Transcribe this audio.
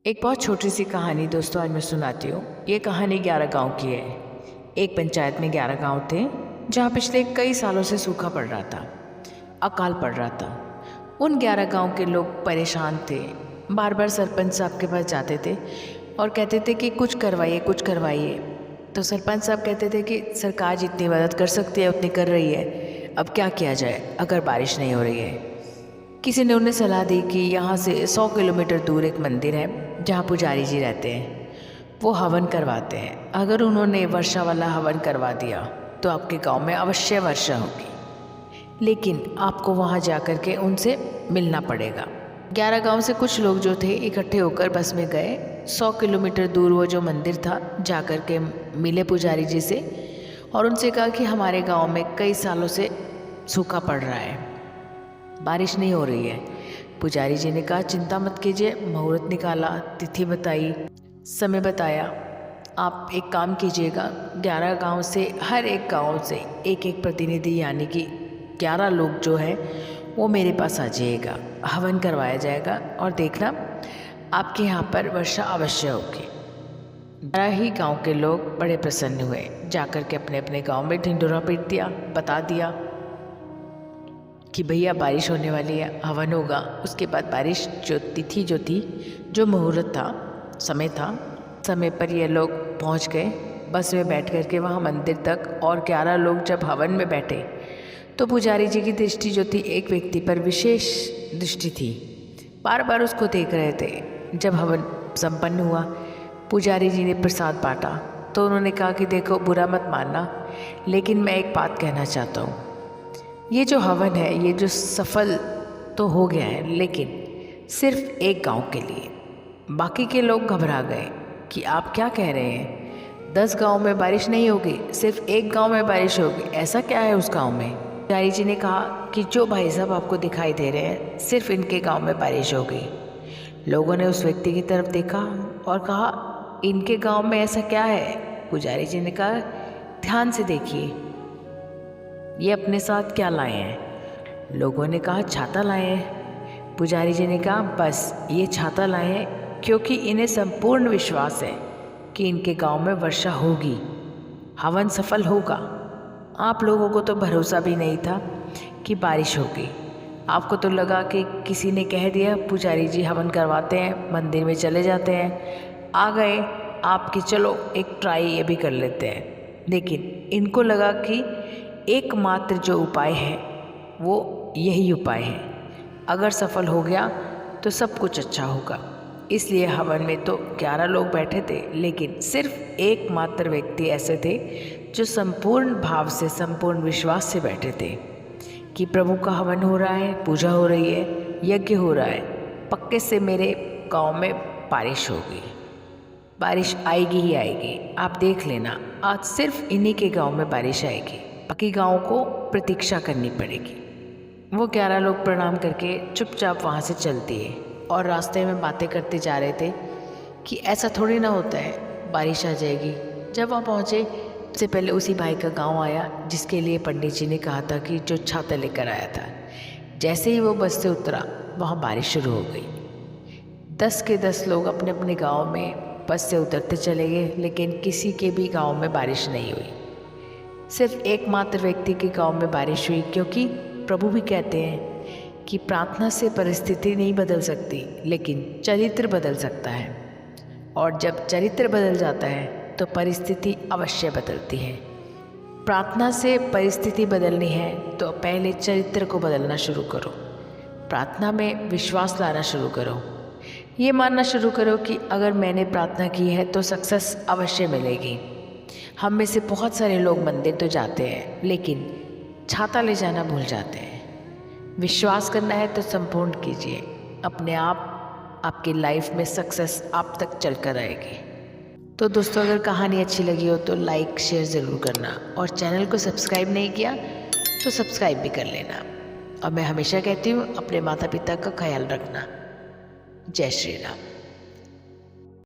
एक बहुत छोटी सी कहानी दोस्तों आज मैं सुनाती हूँ। ये कहानी 11 गांव की है। एक पंचायत में 11 गांव थे जहाँ पिछले कई सालों से सूखा पड़ रहा था, अकाल पड़ रहा था। उन 11 गांव के लोग परेशान थे, बार बार सरपंच साहब के पास जाते थे और कहते थे कि कुछ करवाइए कुछ करवाइए। तो सरपंच साहब कहते थे कि सरकार जितनी मदद कर सकती है उतनी कर रही है, अब क्या किया जाए अगर बारिश नहीं हो रही है। किसी ने उन्हें सलाह दी कि यहाँ से 100 किलोमीटर दूर एक मंदिर है जहाँ पुजारी जी रहते हैं, वो हवन करवाते हैं। अगर उन्होंने वर्षा वाला हवन करवा दिया तो आपके गांव में अवश्य वर्षा होगी, लेकिन आपको वहाँ जा कर के उनसे मिलना पड़ेगा। 11 गांव से कुछ लोग जो थे इकट्ठे होकर बस में गए। 100 किलोमीटर दूर वो जो मंदिर था जा कर के मिले पुजारी जी से और उनसे कहा कि हमारे गाँव में कई सालों से सूखा पड़ रहा है, बारिश नहीं हो रही है। पुजारी जी ने कहा चिंता मत कीजिए, मुहूर्त निकाला, तिथि बताई, समय बताया। आप एक काम कीजिएगा, 11 गांव से हर एक गांव से एक एक प्रतिनिधि यानी कि 11 लोग जो है वो मेरे पास आ जाइएगा, हवन करवाया जाएगा और देखना आपके यहाँ पर वर्षा अवश्य होगी। 11 ही गाँव के लोग बड़े प्रसन्न हुए, जाकर के अपने अपने गाँव में ढिंढोरा पीट दिया, बता दिया कि भैया बारिश होने वाली है, हवन होगा। उसके बाद बारिश जो तिथि जो थी, जो मुहूर्त था, समय था, समय पर ये लोग पहुंच गए बस में बैठ कर के वहाँ मंदिर तक। और 11 लोग जब हवन में बैठे तो पुजारी जी की दृष्टि जो थी एक व्यक्ति पर विशेष दृष्टि थी, बार बार उसको देख रहे थे। जब हवन संपन्न हुआ, पुजारी जी ने प्रसाद बांटा तो उन्होंने कहा कि देखो बुरा मत मानना, लेकिन मैं एक बात कहना चाहता हूँ, ये जो हवन है ये जो सफल तो हो गया है, लेकिन सिर्फ एक गांव के लिए। बाकी के लोग घबरा गए कि आप क्या कह रहे हैं, 10 गांव में बारिश नहीं होगी, सिर्फ एक गांव में बारिश होगी, ऐसा क्या है उस गांव में। पुजारी जी ने कहा कि जो भाई साहब आपको दिखाई दे रहे हैं सिर्फ इनके गाँव में बारिश होगी। लोगों ने उस व्यक्ति की तरफ देखा और कहा इनके गाँव में ऐसा क्या है। पुजारी जी ने कहा ध्यान से देखिए, ये अपने साथ क्या लाए हैं। लोगों ने कहा छाता लाए हैं। पुजारी जी ने कहा बस ये छाता लाए हैं क्योंकि इन्हें संपूर्ण विश्वास है कि इनके गांव में वर्षा होगी, हवन सफल होगा। आप लोगों को तो भरोसा भी नहीं था कि बारिश होगी। आपको तो लगा कि किसी ने कह दिया पुजारी जी हवन करवाते हैं, मंदिर में चले जाते हैं, आ गए आपकी चलो एक ट्राई ये भी कर लेते हैं। लेकिन इनको लगा कि एकमात्र जो उपाय है वो यही उपाय है, अगर सफल हो गया तो सब कुछ अच्छा होगा। इसलिए हवन में तो 11 लोग बैठे थे, लेकिन सिर्फ एकमात्र व्यक्ति ऐसे थे जो संपूर्ण भाव से, संपूर्ण विश्वास से बैठे थे कि प्रभु का हवन हो रहा है, पूजा हो रही है, यज्ञ हो रहा है, पक्के से मेरे गांव में बारिश होगी, बारिश आएगी ही आएगी। आप देख लेना आज सिर्फ इन्हीं के गांव में बारिश आएगी, बाकी गाँव को प्रतीक्षा करनी पड़ेगी। वो 11 लोग प्रणाम करके चुपचाप वहाँ से चल दिए और रास्ते में बातें करते जा रहे थे कि ऐसा थोड़ी ना होता है बारिश आ जाएगी। जब वहाँ पहुँचे सबसे पहले उसी भाई का गांव आया जिसके लिए पंडित जी ने कहा था कि जो छाता लेकर आया था। जैसे ही वो बस से उतरा वहाँ बारिश शुरू हो गई। 10 के 10 लोग अपने अपने गाँव में बस से उतरते चले गए, लेकिन किसी के भी गाँव में बारिश नहीं हुई। सिर्फ एकमात्र व्यक्ति के गांव में बारिश हुई, क्योंकि प्रभु भी कहते हैं कि प्रार्थना से परिस्थिति नहीं बदल सकती, लेकिन चरित्र बदल सकता है। और जब चरित्र बदल जाता है तो परिस्थिति अवश्य बदलती है। प्रार्थना से परिस्थिति बदलनी है तो पहले चरित्र को बदलना शुरू करो, प्रार्थना में विश्वास लाना शुरू करो, ये मानना शुरू करो कि अगर मैंने प्रार्थना की है तो सक्सेस अवश्य मिलेगी। हम में से बहुत सारे लोग मंदिर तो जाते हैं लेकिन छाता ले जाना भूल जाते हैं। विश्वास करना है तो संपूर्ण कीजिए, अपने आप आपकी लाइफ में सक्सेस आप तक चल कर आएगी। तो दोस्तों अगर कहानी अच्छी लगी हो तो लाइक शेयर ज़रूर करना, और चैनल को सब्सक्राइब नहीं किया तो सब्सक्राइब भी कर लेना। और मैं हमेशा कहती हूँ अपने माता पिता का ख्याल रखना। जय श्री राम।